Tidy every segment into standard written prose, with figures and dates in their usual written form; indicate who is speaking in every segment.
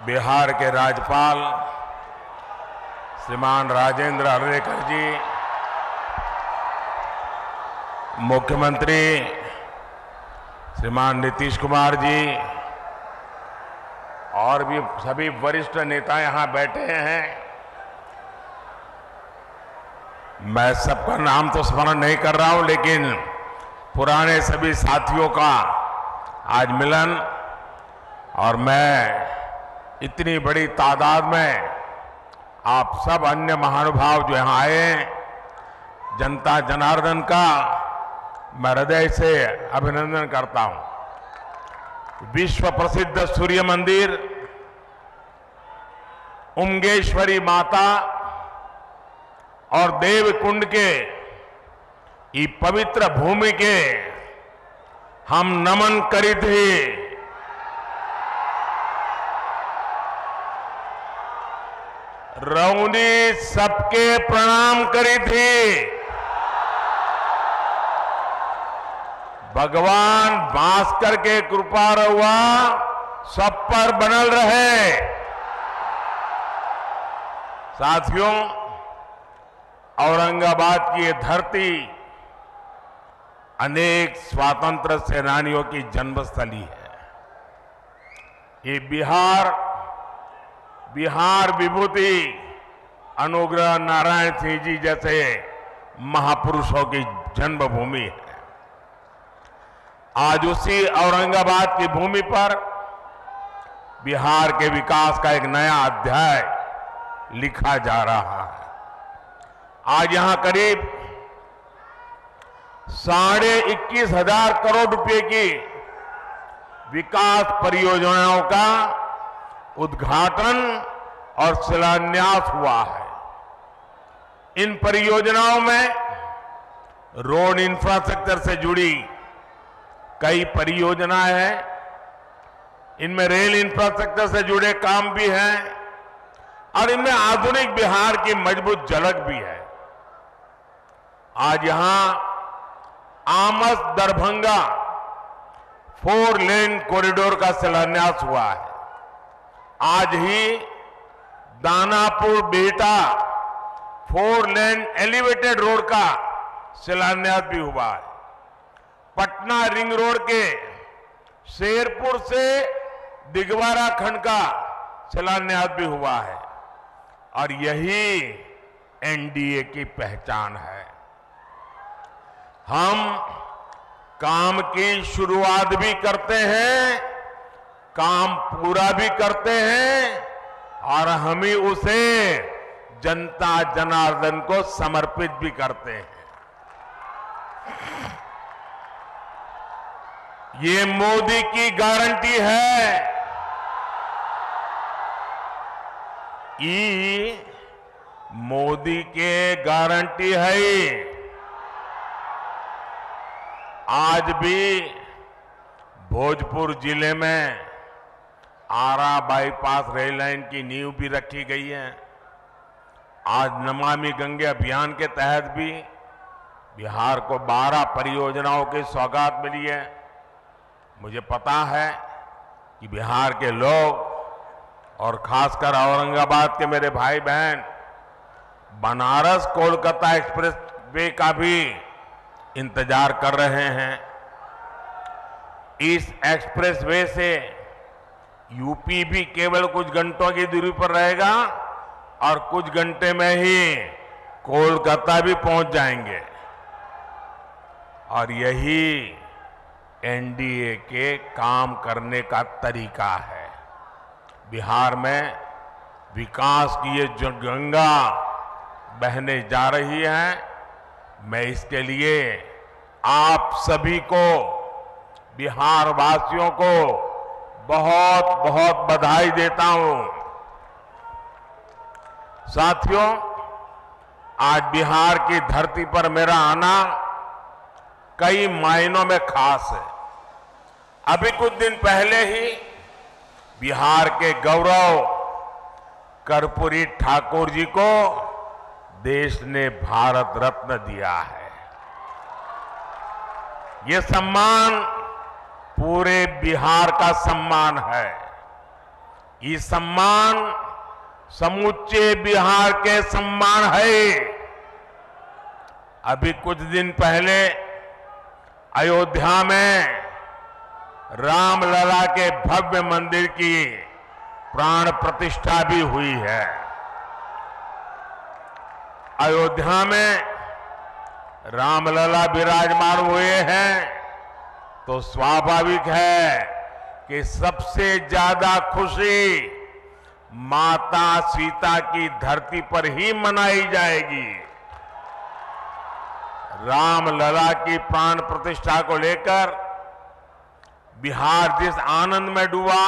Speaker 1: बिहार के राज्यपाल श्रीमान राजेंद्र अर्लेकर जी, मुख्यमंत्री श्रीमान नीतीश कुमार जी और भी सभी वरिष्ठ नेता यहां बैठे हैं। मैं सबका नाम तो स्मरण नहीं कर रहा हूं, लेकिन पुराने सभी साथियों का आज मिलन, और मैं इतनी बड़ी तादाद में आप सब अन्य महानुभाव जो यहां आए, जनता जनार्दन का मैं हृदय से अभिनंदन करता हूं। विश्व प्रसिद्ध सूर्य मंदिर, उमगेश्वरी माता और देवकुंड के ये पवित्र भूमि के हम नमन करी थे। रौनी सबके प्रणाम करी थी। भगवान भास्कर के कृपा रहुआ सब पर बनल रहे। साथियों, औरंगाबाद की ये धरती अनेक स्वातंत्र सेनानियों की जन्मस्थली है। ये बिहार विभूति अनुग्रह नारायण सिंह जी जैसे महापुरुषों की जन्मभूमि है। आज उसी औरंगाबाद की भूमि पर बिहार के विकास का एक नया अध्याय लिखा जा रहा है। आज यहां करीब 21,500 करोड़ रुपए की विकास परियोजनाओं का उद्घाटन और शिलान्यास हुआ है। इन परियोजनाओं में रोड इंफ्रास्ट्रक्चर से जुड़ी कई परियोजनाएं हैं। इनमें रेल इंफ्रास्ट्रक्चर से जुड़े काम भी हैं और इनमें आधुनिक बिहार की मजबूत झलक भी है। आज यहां आमस दरभंगा 4 लेन कॉरिडोर का शिलान्यास हुआ है। आज ही Danapur Bihta 4 lane elevated road का शिलान्यास भी हुआ है। पटना रिंग रोड के शेरपुर से दिगवारा खंड का शिलान्यास भी हुआ है। और यही एनडीए की पहचान है। हम काम की शुरुआत भी करते हैं, काम पूरा भी करते हैं और हम ही उसे जनता जनार्दन को समर्पित भी करते हैं। ये मोदी की गारंटी है। ये मोदी के गारंटी है। आज भी भोजपुर जिले में आरा बाईपास रेल लाइन की नींव भी रखी गई है। आज नमामि गंगे अभियान के तहत भी बिहार को 12 परियोजनाओं की सौगात मिली है। मुझे पता है कि बिहार के लोग और खासकर औरंगाबाद के मेरे भाई बहन बनारस कोलकाता एक्सप्रेस वे का भी इंतजार कर रहे हैं। इस एक्सप्रेस वे से यूपी भी केवल कुछ घंटों की दूरी पर रहेगा और कुछ घंटे में ही कोलकाता भी पहुंच जाएंगे। और यही एनडीए के काम करने का तरीका है। बिहार में विकास की ये जो गंगा बहने जा रही है, मैं इसके लिए आप सभी को, बिहार वासियों को बहुत बहुत बधाई देता हूं। साथियों, आज बिहार की धरती पर मेरा आना कई मायनों में खास है। अभी कुछ दिन पहले ही बिहार के गौरव कर्पूरी ठाकुर जी को देश ने भारत रत्न दिया है। ये सम्मान पूरे बिहार का सम्मान है। ये सम्मान समूचे बिहार के सम्मान है। अभी कुछ दिन पहले अयोध्या में रामलला के भव्य मंदिर की प्राण प्रतिष्ठा भी हुई है। अयोध्या में रामलला विराजमान हुए हैं तो स्वाभाविक है कि सबसे ज्यादा खुशी माता सीता की धरती पर ही मनाई जाएगी। रामलला की प्राण प्रतिष्ठा को लेकर बिहार जिस आनंद में डूबा,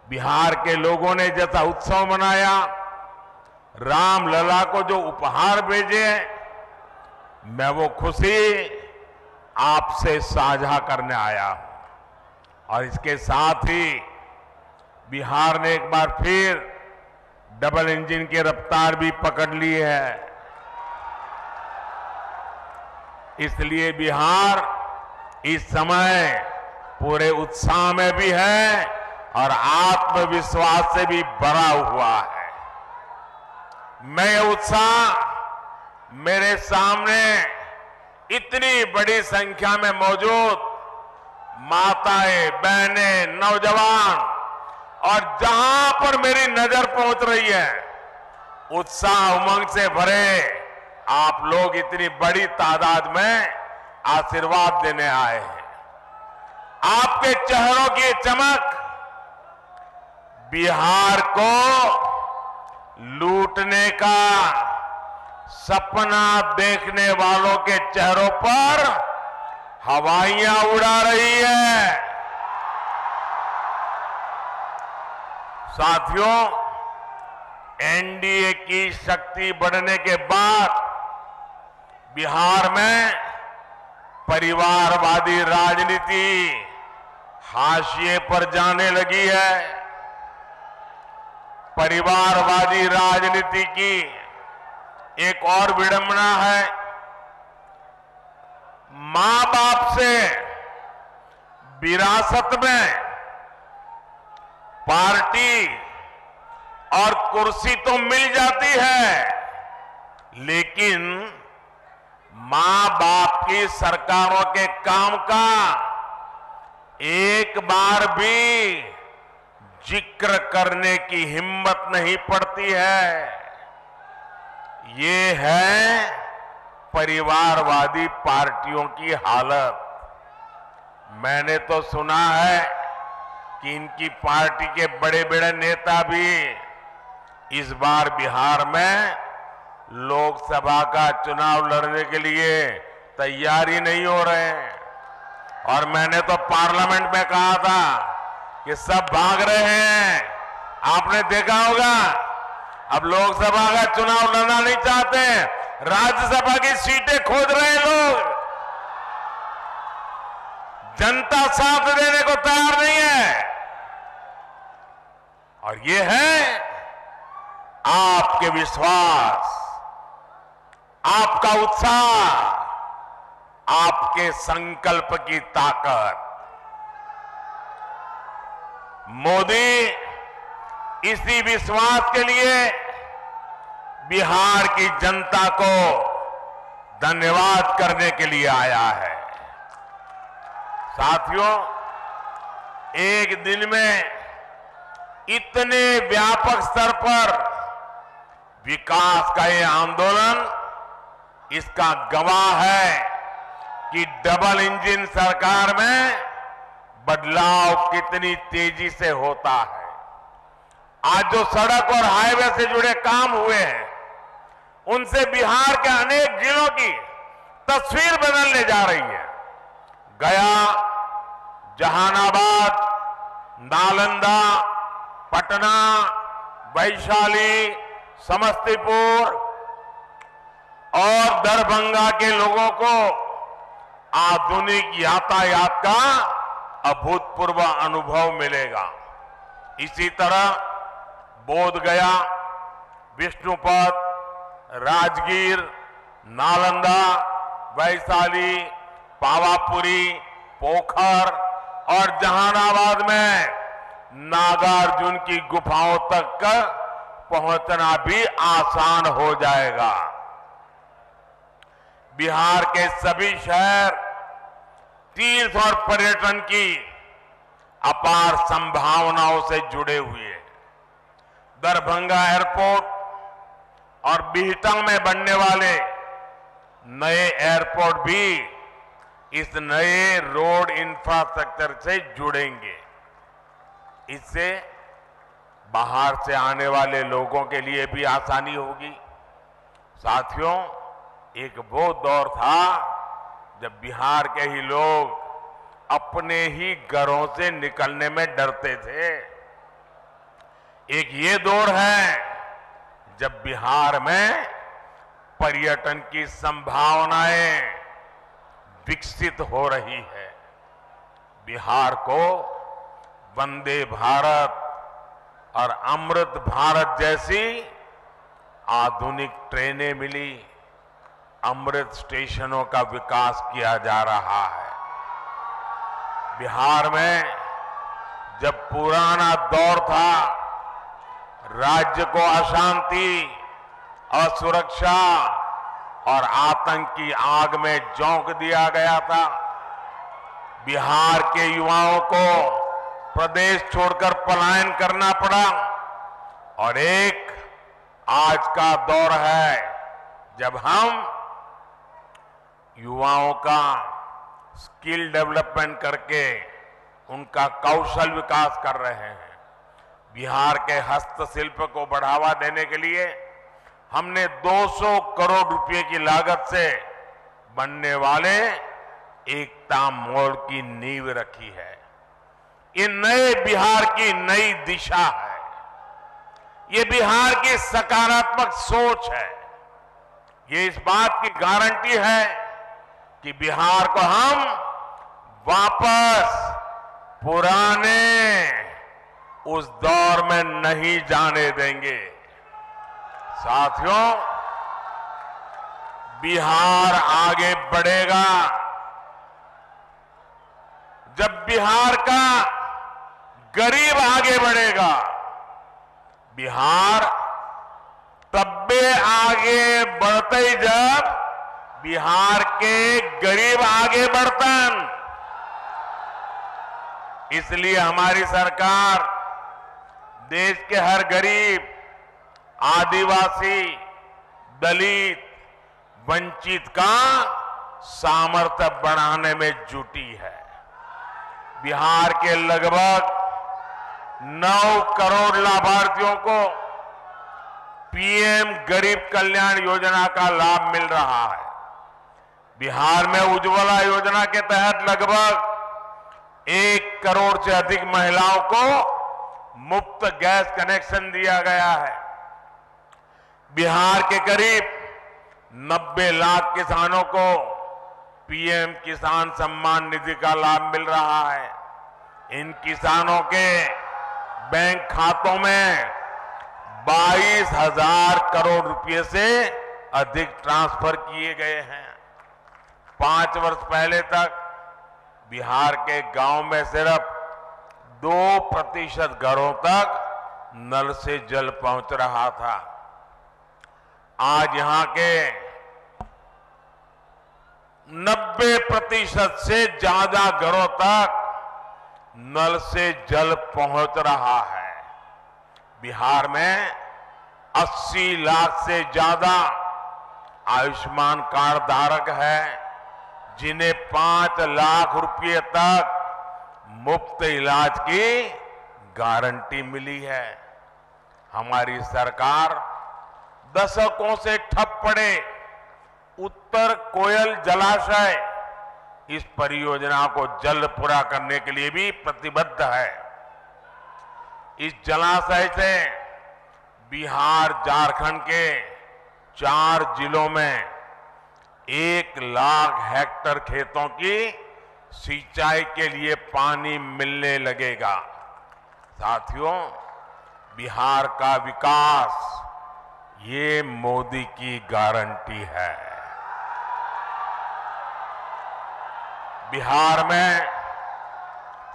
Speaker 1: बिहार के लोगों ने जैसा उत्सव मनाया, रामलला को जो उपहार भेजे, मैं वो खुशी आपसे साझा करने आया हूं। और इसके साथ ही बिहार ने एक बार फिर डबल इंजन की रफ्तार भी पकड़ ली है। इसलिए बिहार इस समय पूरे उत्साह में भी है और आत्मविश्वास से भी भरा हुआ है। मैं ये उत्साह मेरे सामने इतनी बड़ी संख्या में मौजूद माताएं, बहनें, नौजवान और जहां पर मेरी नजर पहुंच रही है, उत्साह उमंग से भरे आप लोग इतनी बड़ी तादाद में आशीर्वाद देने आए हैं। आपके चेहरों की चमक बिहार को लूटने का सपना देखने वालों के चेहरों पर हवाइयां उड़ा रही है। साथियों, एनडीए की शक्ति बढ़ने के बाद बिहार में परिवारवादी राजनीति हाशिए पर जाने लगी है। परिवारवादी राजनीति की एक और विडंबना है, मां बाप से विरासत में पार्टी और कुर्सी तो मिल जाती है, लेकिन मां बाप की सरकारों के काम का एक बार भी जिक्र करने की हिम्मत नहीं पड़ती है। ये है परिवारवादी पार्टियों की हालत। मैंने तो सुना है कि इनकी पार्टी के बड़े बड़े नेता भी इस बार बिहार में लोकसभा का चुनाव लड़ने के लिए तैयारी नहीं हो रहे हैं। और मैंने तो पार्लियामेंट में कहा था कि सब भाग रहे हैं। आपने देखा होगा, अब लोकसभा का चुनाव लड़ना नहीं चाहते, राज्यसभा की सीटें खोज रहे हैं लोग। जनता साथ देने को तैयार नहीं है। और ये है आपके विश्वास, आपका उत्साह, आपके संकल्प की ताकत। मोदी इसी विश्वास के लिए बिहार की जनता को धन्यवाद करने के लिए आया है। साथियों, एक दिन में इतने व्यापक स्तर पर विकास का ये आंदोलन इसका गवाह है कि डबल इंजन सरकार में बदलाव कितनी तेजी से होता है। आज जो सड़क और हाईवे से जुड़े काम हुए हैं, उनसे बिहार के अनेक जिलों की तस्वीर बदलने जा रही है। गया, जहानाबाद, नालंदा, पटना, वैशाली, समस्तीपुर और दरभंगा के लोगों को आधुनिक यातायात का अभूतपूर्व अनुभव मिलेगा। इसी तरह बोधगया, विष्णुपद, राजगीर, नालंदा, वैशाली, पावापुरी, पोखर और जहानाबाद में नागार्जुन की गुफाओं तक पहुंचना भी आसान हो जाएगा। बिहार के सभी शहर तीर्थ और पर्यटन की अपार संभावनाओं से जुड़े हुए हैं। दरभंगा एयरपोर्ट और बिहटा में बनने वाले नए एयरपोर्ट भी इस नए रोड इंफ्रास्ट्रक्चर से जुड़ेंगे। इससे बाहर से आने वाले लोगों के लिए भी आसानी होगी। साथियों, एक वो दौर था जब बिहार के ही लोग अपने ही घरों से निकलने में डरते थे। एक ये दौर है जब बिहार में पर्यटन की संभावनाएं विकसित हो रही है। बिहार को वंदे भारत और अमृत भारत जैसी आधुनिक ट्रेनें मिली। अमृत स्टेशनों का विकास किया जा रहा है। बिहार में जब पुराना दौर था, राज्य को अशांति, असुरक्षा और आतंक की आग में झोंक दिया गया था। बिहार के युवाओं को प्रदेश छोड़कर पलायन करना पड़ा और एक आज का दौर है जब हम युवाओं का स्किल डेवलपमेंट करके उनका कौशल विकास कर रहे हैं। बिहार के हस्तशिल्प को बढ़ावा देने के लिए हमने 200 करोड़ रुपए की लागत से बनने वाले एकता मॉल की नींव रखी है। ये नए बिहार की नई दिशा है। ये बिहार की सकारात्मक सोच है। ये इस बात की गारंटी है कि बिहार को हम वापस पुराने उस दौर में नहीं जाने देंगे। साथियों, बिहार आगे बढ़ेगा जब बिहार का गरीब आगे बढ़ेगा। बिहार तब्बे आगे बढ़ते ही जब बिहार के गरीब आगे बढ़तन। इसलिए हमारी सरकार देश के हर गरीब, आदिवासी, दलित, वंचित का सामर्थ्य बढ़ाने में जुटी है। बिहार के लगभग 9 करोड़ लाभार्थियों को पीएम गरीब कल्याण योजना का लाभ मिल रहा है। बिहार में उज्ज्वला योजना के तहत लगभग 1 करोड़ से अधिक महिलाओं को मुफ्त गैस कनेक्शन दिया गया है। बिहार के करीब 90 लाख किसानों को पीएम किसान सम्मान निधि का लाभ मिल रहा है। इन किसानों के बैंक खातों में 22,000 करोड़ रुपए से अधिक ट्रांसफर किए गए हैं। 5 वर्ष पहले तक बिहार के गांव में सिर्फ 2% घरों तक नल से जल पहुंच रहा था। आज यहां के 90% से ज्यादा घरों तक नल से जल पहुंच रहा है। बिहार में 80 लाख से ज्यादा आयुष्मान कार्ड धारक है, जिन्हें 5 लाख रुपए तक मुफ्त इलाज की गारंटी मिली है। हमारी सरकार दशकों से ठप पड़े उत्तर कोयल जलाशय, इस परियोजना को जल्द पूरा करने के लिए भी प्रतिबद्ध है। इस जलाशय से बिहार, झारखंड के 4 जिलों में 1 लाख हेक्टेयर खेतों की सिंचाई के लिए पानी मिलने लगेगा। साथियों, बिहार का विकास ये मोदी की गारंटी है। बिहार में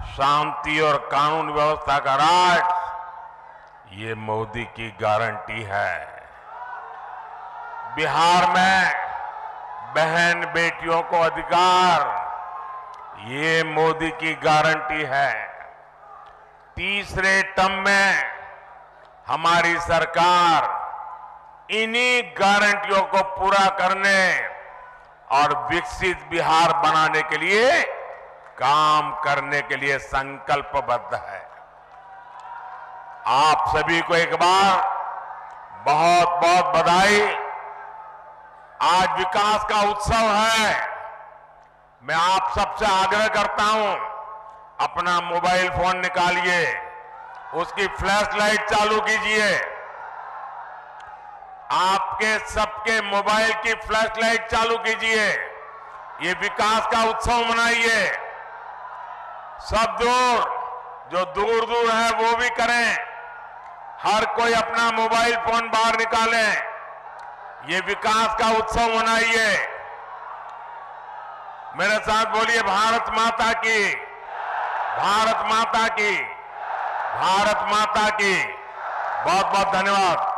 Speaker 1: शांति और कानून व्यवस्था का राज, ये मोदी की गारंटी है। बिहार में बहन बेटियों को अधिकार, ये मोदी की गारंटी है। तीसरे टर्म में हमारी सरकार इन्हीं गारंटियों को पूरा करने और विकसित बिहार बनाने के लिए काम करने के लिए संकल्पबद्ध है। आप सभी को एक बार बहुत बहुत बधाई। आज विकास का उत्सव है। मैं आप सबसे आग्रह करता हूं, अपना मोबाइल फोन निकालिए, उसकी फ्लैश लाइट चालू कीजिए। आपके सबके मोबाइल की फ्लैश लाइट चालू कीजिए। ये विकास का उत्सव मनाइए। सब जो दूर दूर है वो भी करें। हर कोई अपना मोबाइल फोन बाहर निकालें। ये विकास का उत्सव मनाइए। मेरे साथ बोलिए, भारत माता की, भारत माता की, भारत माता की। बहुत बहुत धन्यवाद।